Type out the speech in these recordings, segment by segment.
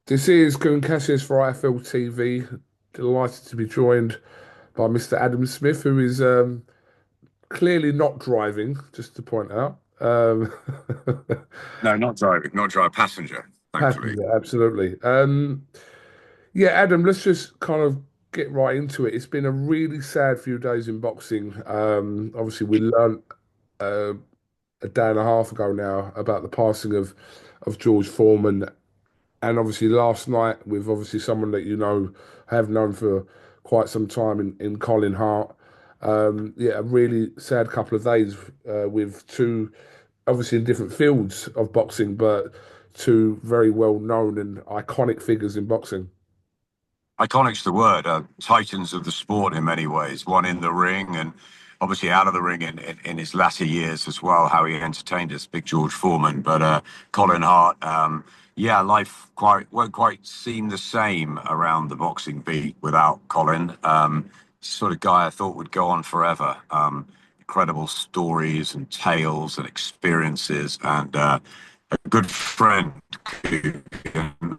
This is Kugan Cassius for IFLTV. Delighted to be joined by Mr. Adam Smith, who is clearly not driving, just to point out. No, not driving, not drive, passenger, thankfully. Passenger, absolutely. Yeah, Adam, let's just kind of get right into it. It's been a really sad few days in boxing. Obviously, we learned uh, a day and a half ago now about the passing of George Foreman. And obviously last night with obviously someone that you know have known for quite some time in Colin Hart. Yeah, a really sad couple of days with two obviously in different fields of boxing, but two very well known and iconic figures in boxing. Iconic's the word, titans of the sport in many ways, one in the ring and obviously out of the ring in his latter years as well, how he entertained us, big George Foreman. But Colin Hart, yeah, life won't quite seem the same around the boxing beat without Colin. Sort of guy I thought would go on forever. Incredible stories and tales and experiences and a good friend.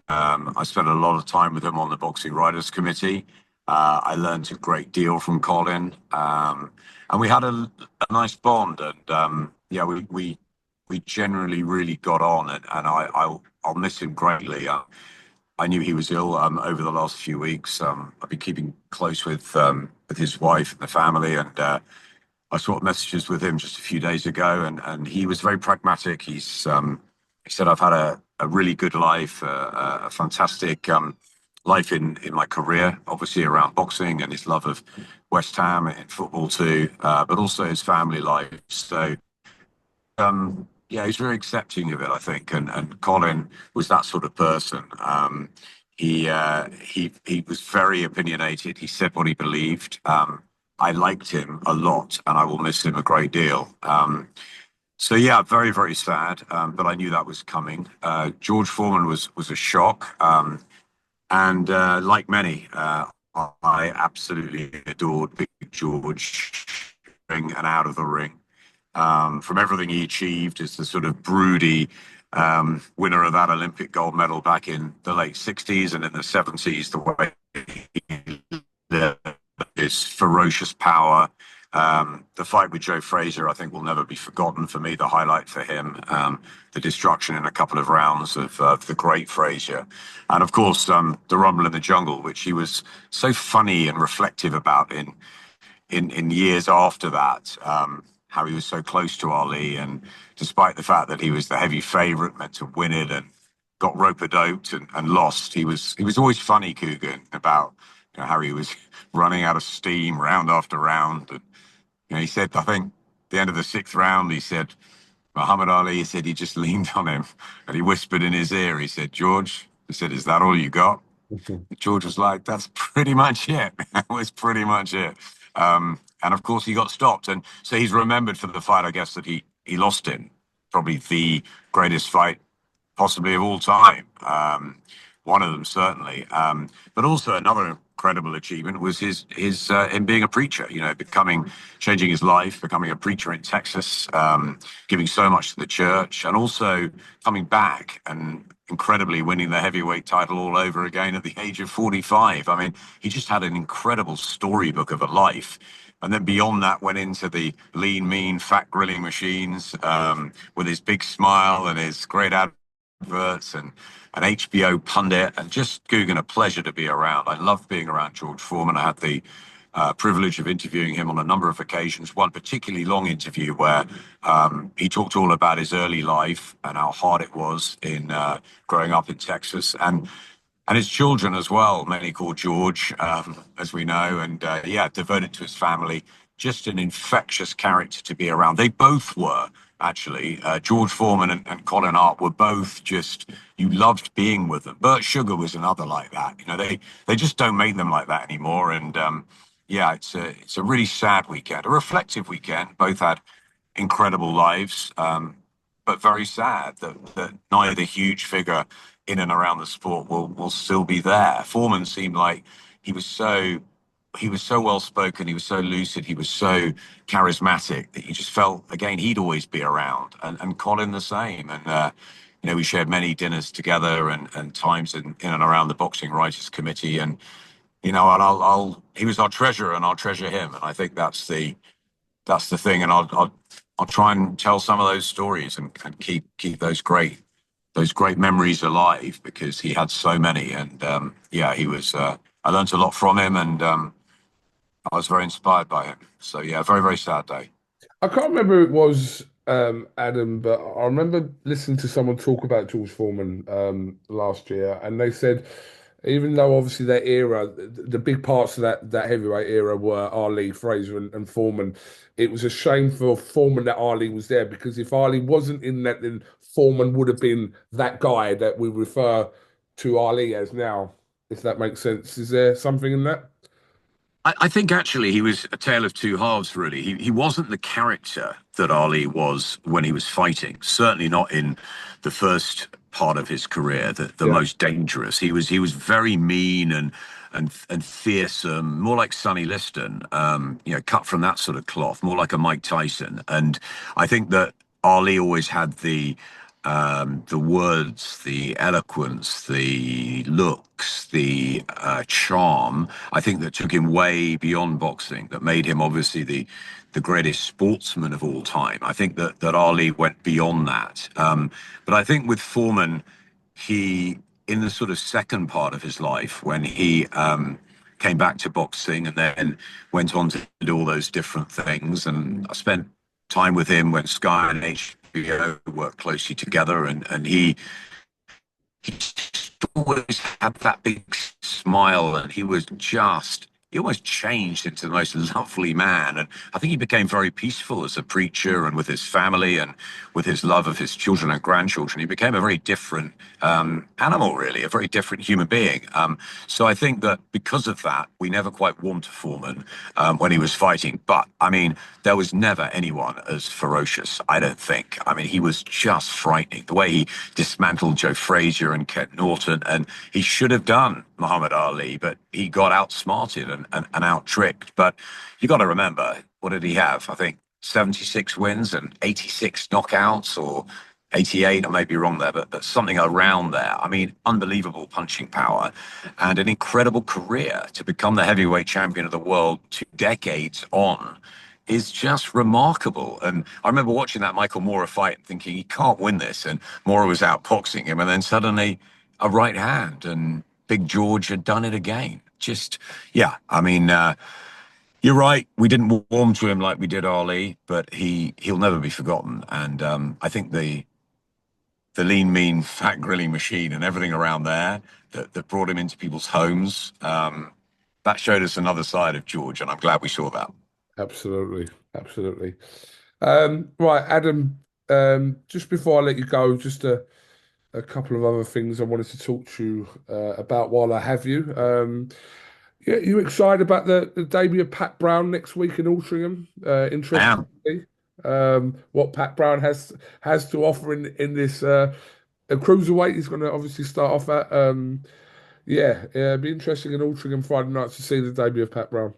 I spent a lot of time with him on the Boxing Writers Committee. I learned a great deal from Colin, and we had a nice bond. And yeah, we generally really got on, and I'll miss him greatly. I knew he was ill over the last few weeks. I've been keeping close with his wife and the family, and I swapped messages with him just a few days ago, and he was very pragmatic. He said, I've had a really good life, a fantastic life in my career, obviously around boxing and his love of West Ham and football too, but also his family life. So, yeah, he's very accepting of it, I think. And Colin was that sort of person. He was very opinionated. He said what he believed. I liked him a lot, and I will miss him a great deal. So yeah, very, very sad. But I knew that was coming. George Foreman was a shock, and like many, I absolutely adored Big George, ring and out of the ring. From everything he achieved as the sort of broody winner of that Olympic gold medal back in the late '60s and in the '70s, the way he lived, his ferocious power. The fight with Joe Frazier, I think, will never be forgotten for me. The highlight for him, the destruction in a couple of rounds of the great Frazier, and of course the Rumble in the Jungle, which he was so funny and reflective about in years after that. How he was so close to Ali, and despite the fact that he was the heavy favourite, meant to win it, and got rope-a-doped and lost, he was always funny, Coogan, about how he was running out of steam round after round. And he said, I think the end of the sixth round, he said, Muhammad Ali, he said he just leaned on him and he whispered in his ear, he said, George, he said, is that all you got? George was like, that's pretty much it. That was pretty much it. And of course, he got stopped. And so he's remembered for the fight, I guess, that he lost in. Probably the greatest fight possibly of all time. One of them certainly. But also another incredible achievement was his him being a preacher. Changing his life, becoming a preacher in Texas, giving so much to the church, and also coming back and incredibly winning the heavyweight title all over again at the age of 45. I mean, he just had an incredible storybook of a life. And then beyond that, went into the lean, mean, fat grilling machines with his big smile and his great adverts and an HBO pundit, and just Guggen, a pleasure to be around. I loved being around George Foreman. I had the privilege of interviewing him on a number of occasions. One particularly long interview where he talked all about his early life and how hard it was in growing up in Texas, and his children as well, many called George, as we know, and yeah, devoted to his family. Just an infectious character to be around. They both were, actually. George Foreman and Colin Hart were both just, you loved being with them. Bert Sugar was another like that. They just don't make them like that anymore. And yeah, it's a really sad weekend, a reflective weekend. Both had incredible lives, but very sad that neither huge figure in and around the sport will still be there. Foreman seemed like he was so he was so well spoken, he was so lucid, he was so charismatic that you just felt again he'd always be around, and Colin the same. And we shared many dinners together and times in and around the Boxing Writers Committee. And, and he was our treasurer and I'll treasure him. And I think that's the thing. And I'll try and tell some of those stories and keep those great memories alive because he had so many. And yeah, he was, I learned a lot from him and I was very inspired by him. So yeah, very, very sad day. I can't remember who it was, Adam, but I remember listening to someone talk about George Foreman last year, and they said even though obviously their era, the big parts of that heavyweight era were Ali, Fraser, and Foreman, it was a shame for Foreman that Ali was there because if Ali wasn't in that, then Foreman would have been that guy that we refer to Ali as now, if that makes sense. Is there something in that? I think actually he was a tale of two halves, really. He wasn't the character that Ali was when he was fighting, certainly not in the first part of his career, the Yeah. most dangerous. He was very mean and fearsome, more like Sonny Liston, cut from that sort of cloth, more like a Mike Tyson. And I think that Ali always had the words, the eloquence, the looks, the charm. I think that took him way beyond boxing. That made him obviously the greatest sportsman of all time. I think that Ali went beyond that. But I think with Foreman, he in the sort of second part of his life when he came back to boxing and then went on to do all those different things. And I spent time with him when Sky and HBO worked closely together, and he just always had that big smile, and he almost changed into the most lovely man. And I think he became very peaceful as a preacher and with his family and with his love of his children and grandchildren. He became a very different animal, really, a very different human being. So I think that because of that, we never quite warmed to Foreman when he was fighting. But I mean, there was never anyone as ferocious, I don't think. I mean, he was just frightening. The way he dismantled Joe Frazier and Ken Norton, and he should have done Muhammad Ali, but he got outsmarted and out-tricked. But you got to remember, what did he have? I think 76 wins and 86 knockouts, or 88, I may be wrong there, but something around there. I mean, unbelievable punching power and an incredible career to become the heavyweight champion of the world 2 decades on is just remarkable. And I remember watching that Michael Moorer fight and thinking he can't win this. And Moorer was outboxing him, and then suddenly a right hand, and Big George had done it again. Just, yeah, I mean, you're right. We didn't warm to him like we did Ali, but he'll never be forgotten. And I think the lean, mean, fat grilling machine and everything around there that brought him into people's homes, that showed us another side of George, and I'm glad we saw that. Absolutely, absolutely. Right, Adam. Just before I let you go, just a couple of other things I wanted to talk to you about while I have you. Yeah, you excited about the debut of Pat Brown next week in Altrincham? I Interested am. to see what Pat Brown has to offer in this a cruiserweight. He's going to obviously start off at. Yeah, it'd be interesting in Altrincham Friday night to see the debut of Pat Brown.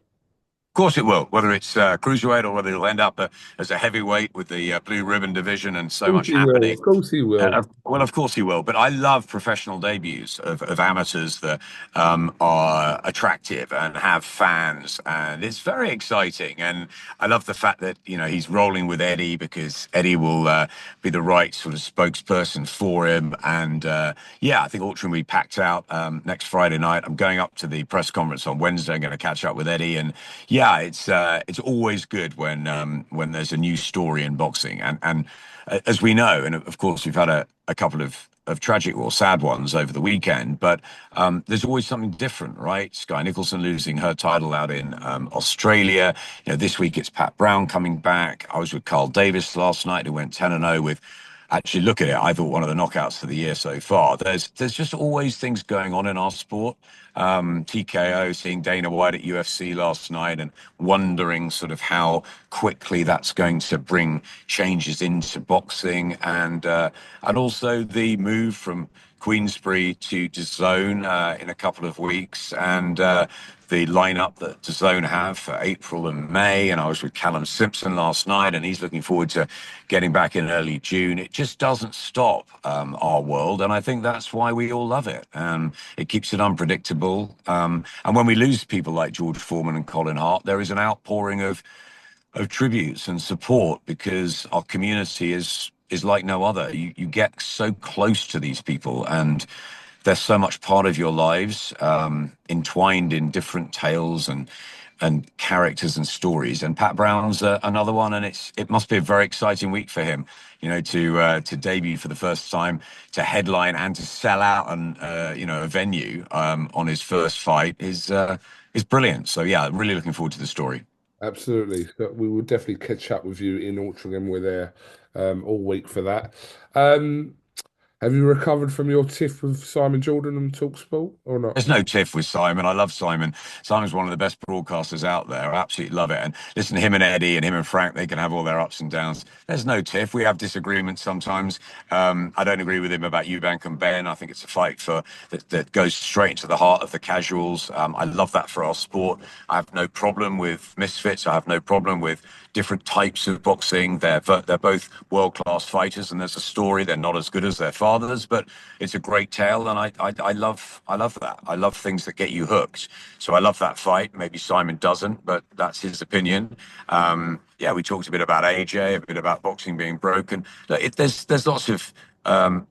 Of course it will, whether it's cruiserweight or whether it'll end up as a heavyweight with the blue ribbon division and Of so course much he will. happening. Of course he will. Well, of course he will, but I love professional debuts of amateurs that are attractive and have fans, and it's very exciting. And I love the fact that he's rolling with Eddie because Eddie will be the right sort of spokesperson for him. And yeah, I think Auction will be packed out next Friday night. I'm going up to the press conference on Wednesday. I'm going to catch up with Eddie, and yeah, it's always good when there's a new story in boxing, and as we know, and of course we've had a couple of tragic or sad ones over the weekend, but there's always something different, right? Sky Nicholson losing her title out in Australia. This week it's Pat Brown coming back. I was with Carl Davis last night, who went 10-0 with. Actually, look at it. I thought one of the knockouts of the year so far. There's just always things going on in our sport. TKO, seeing Dana White at UFC last night and wondering sort of how quickly that's going to bring changes into boxing, and also the move from Queensbury to DAZN in a couple of weeks, and the lineup that DAZN have for April and May. And I was with Callum Simpson last night, and he's looking forward to getting back in early June. It just doesn't stop, our world, and I think that's why we all love it. It keeps it unpredictable, and when we lose people like George Foreman and Colin Hart, there is an outpouring of tributes and support, because our community is like no other. You get so close to these people, and they're so much part of your lives, entwined in different tales and characters and stories. And Pat Brown's another one, and it must be a very exciting week for him, to debut for the first time, to headline and to sell out and a venue on his first fight is brilliant. So yeah, really looking forward to the story. Absolutely. But we will definitely catch up with you in Altrincham. We're there all week for that. Um, have you recovered from your tiff with Simon Jordan and Talksport or not? There's no tiff with Simon. I love Simon. Simon's one of the best broadcasters out there. I absolutely love it. And listen, him and Eddie and him and Frank, they can have all their ups and downs. There's no tiff. We have disagreements sometimes. I don't agree with him about Eubank and Ben. I think it's a fight that goes straight into the heart of the casuals. I love that for our sport. I have no problem with misfits. I have no problem with different types of boxing. They're both world-class fighters, and there's a story. They're not as good as their fathers, but it's a great tale, and I love that. I love things that get you hooked. So I love that fight. Maybe Simon doesn't, but that's his opinion. Yeah, we talked a bit about AJ, a bit about boxing being broken. Look, there's lots of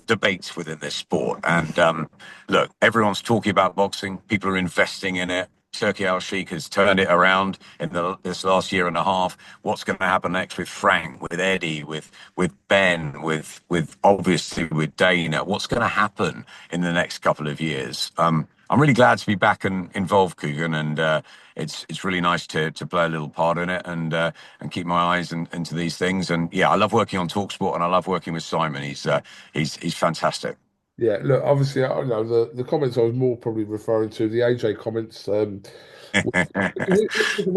debates within this sport, and look, everyone's talking about boxing. People are investing in it. Turkey Al Sheikh has turned it around in this last year and a half. What's going to happen next with Frank, with Eddie, with Ben, with obviously with Dana? What's going to happen in the next couple of years? I'm really glad to be back and involved, Kugan, and it's really nice to play a little part in it and keep my eyes into these things. And yeah, I love working on Talksport, and I love working with Simon. He's fantastic. Yeah, look, obviously, I know the comments I was more probably referring to the AJ comments. We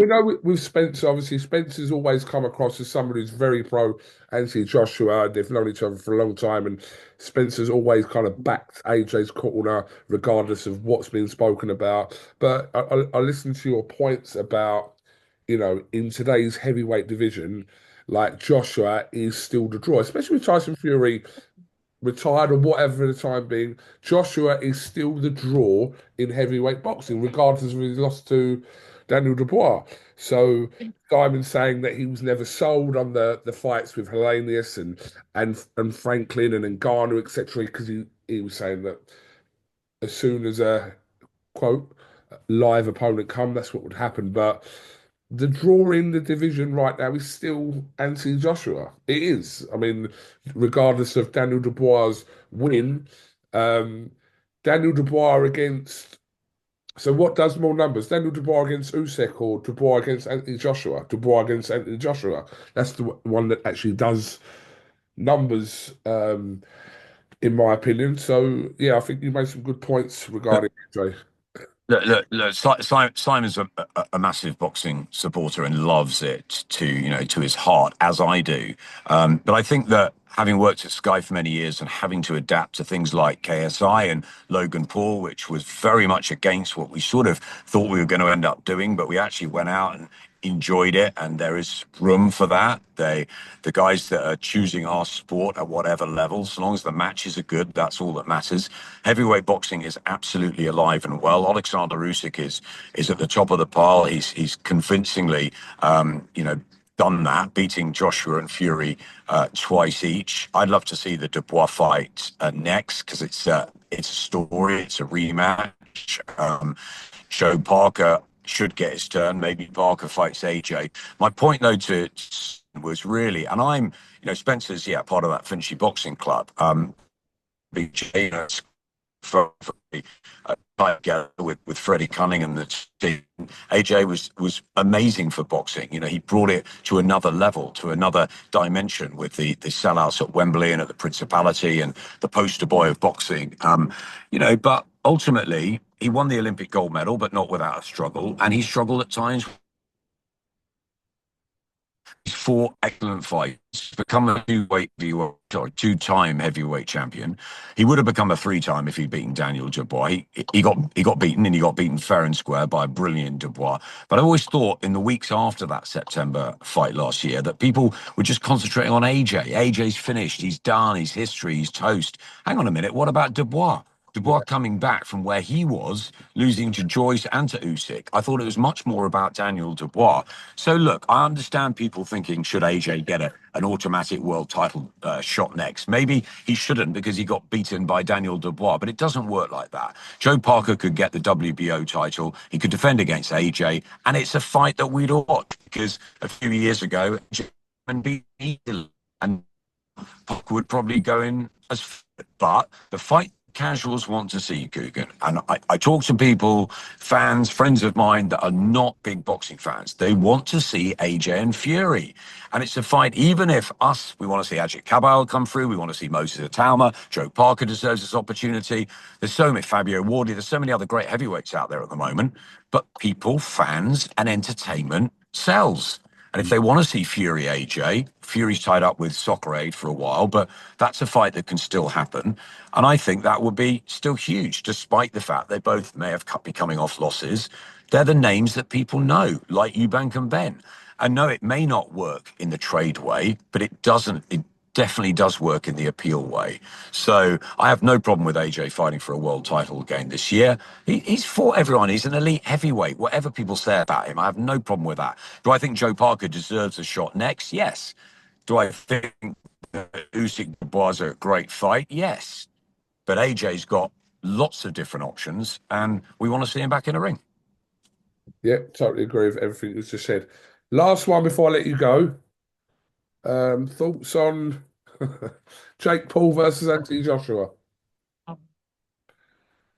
know with Spencer, obviously, Spencer's always come across as somebody who's very pro Anthony Joshua. They've known each other for a long time, and Spencer's always kind of backed AJ's corner, regardless of what's been spoken about. But I listened to your points about, in today's heavyweight division, like Joshua is still the draw, especially with Tyson Fury retired or whatever the time being, Joshua is still the draw in heavyweight boxing, regardless of his loss to Daniel Dubois. So Simon saying that he was never sold on the fights with Hellenius and Franklin and Ngannou, etc., because he was saying that as soon as a quote live opponent come, that's what would happen. But the draw in the division right now is still Anthony Joshua. It is. I mean, regardless of Daniel Dubois' win, um, Daniel Dubois against. So, what does more numbers? Daniel Dubois against Usyk or Dubois against Anthony Joshua? Dubois against Anthony Joshua. That's the one that actually does numbers, in my opinion. So, yeah, I think you made some good points regarding Jay. Look, Simon's a massive boxing supporter and loves it to his heart, as I do. But I think that having worked at Sky for many years and having to adapt to things like KSI and Logan Paul, which was very much against what we sort of thought we were going to end up doing, but we actually went out and enjoyed it, and there is room for that. The guys that are choosing our sport at whatever level, so long as the matches are good, that's all that matters. Heavyweight boxing is absolutely alive and well. Alexander Usyk is at the top of the pile. He's convincingly done that, beating Joshua and Fury twice each. I'd love to see the Dubois fight next, because it's a story, it's a rematch. Joe Parker should get his turn. Maybe Parker fights AJ. My point, though, was really, and Spencer's part of that Finchley Boxing Club. BJ, for together with Freddie Cunning and the team. AJ was amazing for boxing. He brought it to another level, to another dimension with the sellouts at Wembley and at the Principality and the poster boy of boxing. But ultimately he won the Olympic gold medal, but not without a struggle. And he struggled at times. fought excellent fights, become a two-time heavyweight champion. He would have become a three-time if he'd beaten Daniel Dubois. He got beaten, and he got beaten fair and square by a brilliant Dubois. But I always thought in the weeks after that September fight last year that people were just concentrating on AJ. AJ's finished. He's done. He's history. He's toast. Hang on a minute. What about Dubois? Dubois Yeah. coming back from where he was, losing to Joyce and to Usyk. I thought it was much more about Daniel Dubois. So look, I understand people thinking, should AJ get an automatic world title shot next? Maybe he shouldn't because he got beaten by Daniel Dubois, but it doesn't work like that. Joe Parker could get the WBO title. He could defend against AJ, and it's a fight that we'd watch because a few years ago, and beat easily, and Parker would probably go in as, but the fight casuals want to see, Kugan. And I talk to people, fans, friends of mine that are not big boxing fans. They want to see AJ and Fury. And it's a fight, even if we want to see Ajit Cabal come through, we want to see Moses Atalma, Joe Parker deserves this opportunity. There's so many, Fabio Wardy, there's so many other great heavyweights out there at the moment. But people, fans, and entertainment sells. And if they want to see Fury AJ, Fury's tied up with Soccer Aid for a while, but that's a fight that can still happen. And I think that would be still huge, despite the fact they both may have be coming off losses. They're the names that people know, like Eubank and Ben. And no, it may not work in the trade way, but it definitely does work in the appeal way. So I have no problem with AJ fighting for a world title again this year. He's fought everyone. He's an elite heavyweight. Whatever people say about him, I have no problem with that. Do I think Joe Parker deserves a shot next? Yes. Do I think Usyk was a great fight? Yes. But AJ's got lots of different options, and we want to see him back in a ring. Yeah, totally agree with everything you just said. Last one before I let you go. Thoughts on Jake Paul versus Anthony Joshua?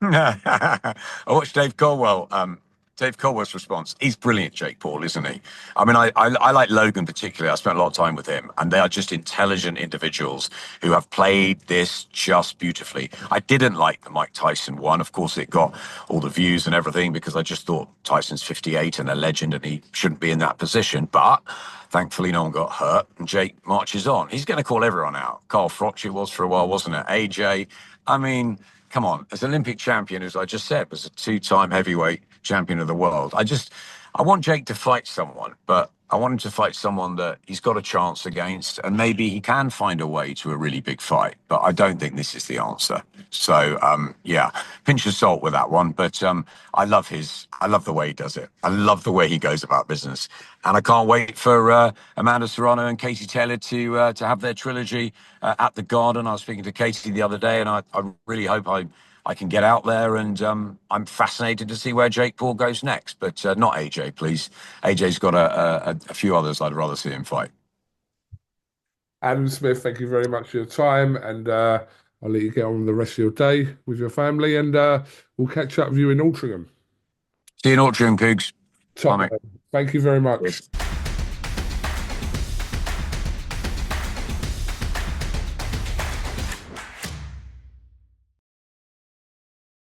I watched Dave Caldwell's response. He's brilliant, Jake Paul, isn't he? I mean, I like Logan particularly. I spent a lot of time with him, and they are just intelligent individuals who have played this just beautifully. I didn't like the Mike Tyson one. Of course, it got all the views and everything because I just thought Tyson's 58 and a legend, and he shouldn't be in that position. But thankfully, no one got hurt, and Jake marches on. He's going to call everyone out. Carl Froch, it was for a while, wasn't it? AJ. I mean, come on, as Olympic champion, as I just said, was a two-time heavyweight champion of the world. I want Jake to fight someone, but I want him to fight someone that he's got a chance against, and maybe he can find a way to a really big fight. But I don't think this is the answer. So, yeah, pinch of salt with that one. But I love the way he does it. I love the way he goes about business, and I can't wait for Amanda Serrano and Katie Taylor to have their trilogy at the Garden. I was speaking to Katie the other day, and I really hope I can get out there, and I'm fascinated to see where Jake Paul goes next, but not AJ, please. AJ's got a few others I'd rather see him fight. Adam Smith, thank you very much for your time, and I'll let you get on with the rest of your day with your family, and we'll catch up with you in Altrincham. See you in Altrincham, Cougs. Top man. Thank you very much. Yes.